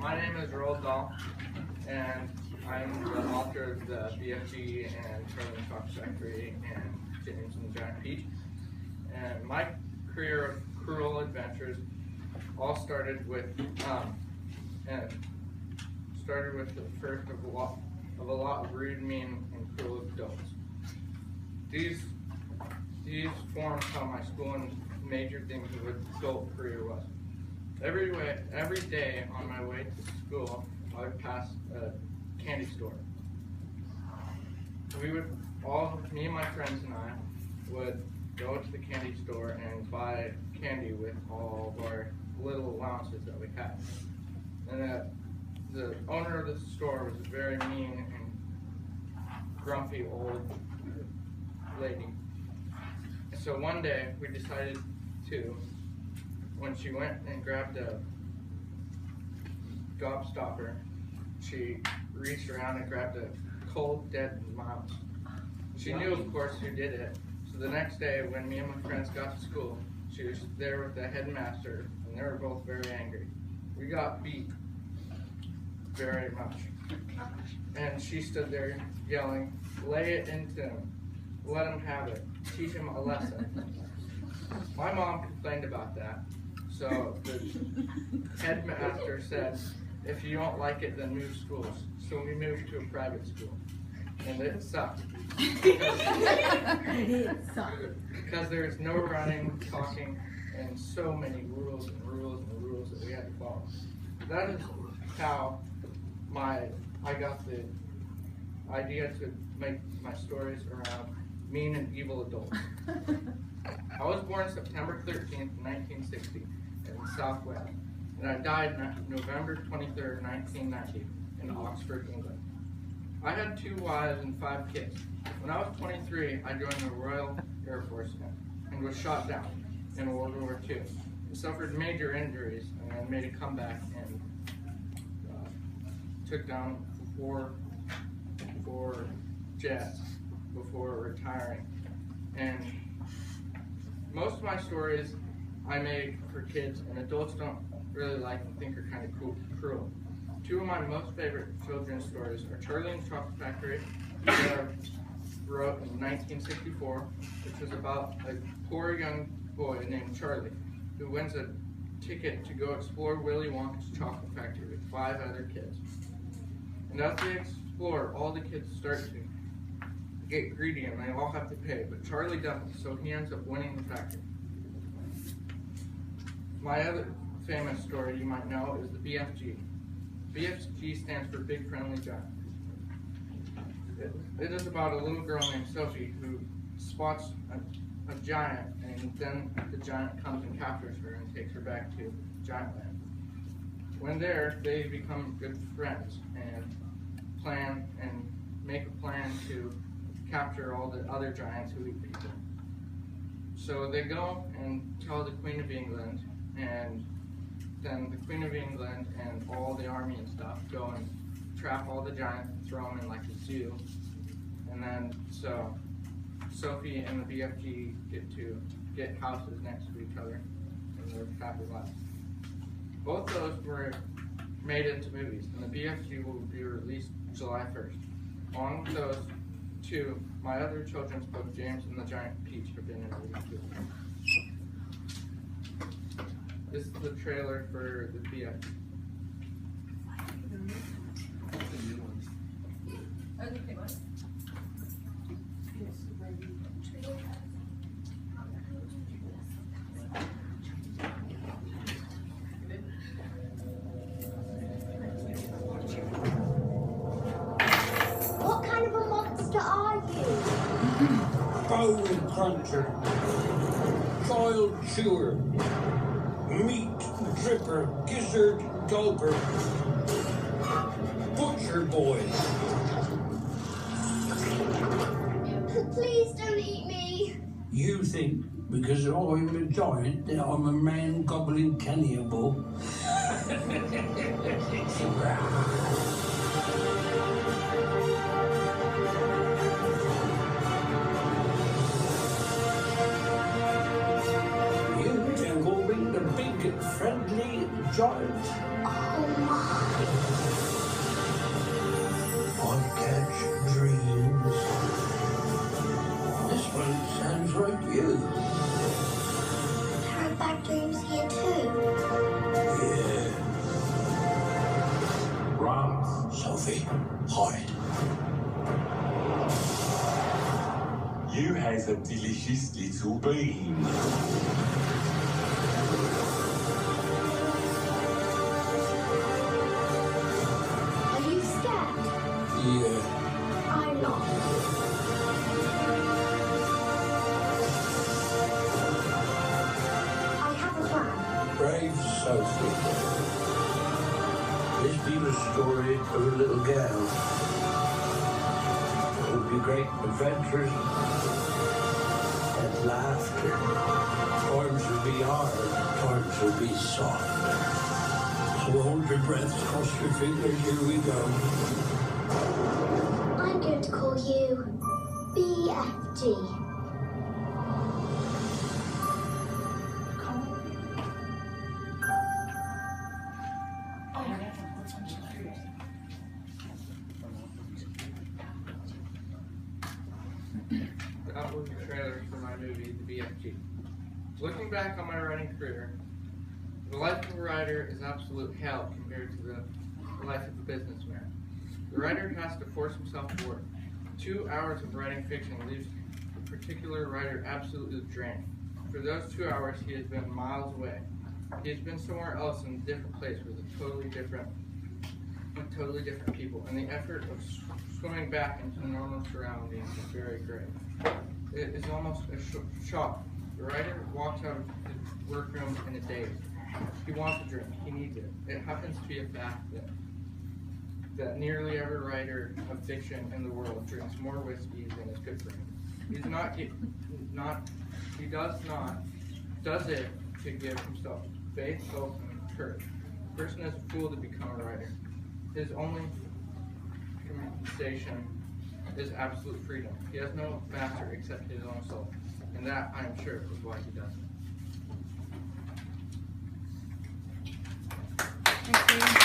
My name is Roald Dahl, and I'm the author of the BFG and Charlie and Chocolate Factory and James and the Giant Peach. And my career of cruel adventures all started with the first of a lot of rude, mean, and cruel adults. These formed how my school and major things of adult career was. Every day on my way to school, I would pass a candy store. Me and my friends and I would go to the candy store and buy candy with all of our little allowances that we had. And the owner of the store was a very mean and grumpy old lady. So one day we decided to, when she went and grabbed a gobstopper, she reached around and grabbed a cold, dead mouse. She knew, of course, who did it. So the next day, when me and my friends got to school, she was there with the headmaster, and they were both very angry. We got beat very much. And she stood there yelling, "Lay it into him. Let him have it. Teach him a lesson." My mom complained about that. So the headmaster said, "If you don't like it, then move schools." So we moved to a private school. And it sucked. Because there's no running, talking, and so many rules and rules and rules that we had to follow. That is how I got the idea to make my stories around mean and evil adults. I was born September 13th, 1960 in the Southwest, and I died November 23rd, 1990 in Oxford, England. I had 2 wives and 5 kids. When I was 23, I joined the Royal Air Force and was shot down in World War II. I suffered major injuries and then made a comeback and took down 4 jets before retiring. And most of my stories I make for kids, and adults don't really like and think are kind of cruel. 2 of my most favorite children's stories are Charlie and the Chocolate Factory, that I wrote in 1964, which was about a poor young boy named Charlie who wins a ticket to go explore Willy Wonka's chocolate factory with 5 other kids. And as they explore, all the kids start to get greedy and they all have to pay, but Charlie doesn't, so he ends up winning the factory. My other famous story you might know is the BFG. BFG stands for Big Friendly Giant. It is about a little girl named Sophie who spots a giant, and then the giant comes and captures her and takes her back to Giantland. When there, they become good friends and make a plan to capture all the other giants who eat people. So they go and tell the Queen of England, and then the Queen of England and all the army and stuff go and trap all the giants and throw them in like a zoo. And then so Sophie and the BFG get houses next to each other and live happy lives. Both those were made into movies, and the BFG will be released July 1st. Along with those 2, my other children's book, James and the Giant Peach, have been in movies too. This is the trailer for the BFG. What kind of a monster are you? Bone cruncher, child chewer, meat dripper, gizzard gulper, butcher boy. Please don't eat me. You think because I'm a giant that I'm a man gobbling cannibal? You can call me the big friendly giant. Oh my. coffee. Hide. You have a delicious little bean. Are you scared? Yeah. I'm not. I have a plan. Brave Sophie. This be the story of a little girl. It will be great adventures and laughter. Times will be hard, times will be soft. So hold your breath, cross your fingers, here we go. I'm going to call you BFG. That was the trailer for my movie, The BFG. Looking back on my writing career, the life of a writer is absolute hell compared to the life of a businessman. The writer has to force himself to work. 2 hours of writing fiction leaves a particular writer absolutely drained. For those 2 hours, he has been miles away. He has been somewhere else in a different place with totally different people, and the effort of swimming back into normal surroundings is very great. It is almost a shock. The writer walks out of his workroom in a daze. He wants a drink. He needs it. It happens to be a fact that nearly every writer of fiction in the world drinks more whiskey than is good for him. He does it to give himself faith, hope, and courage. A person is a fool to become a writer. His only compensation is absolute freedom. He has no master except his own soul. And that, I am sure, is why he does it. Thank you.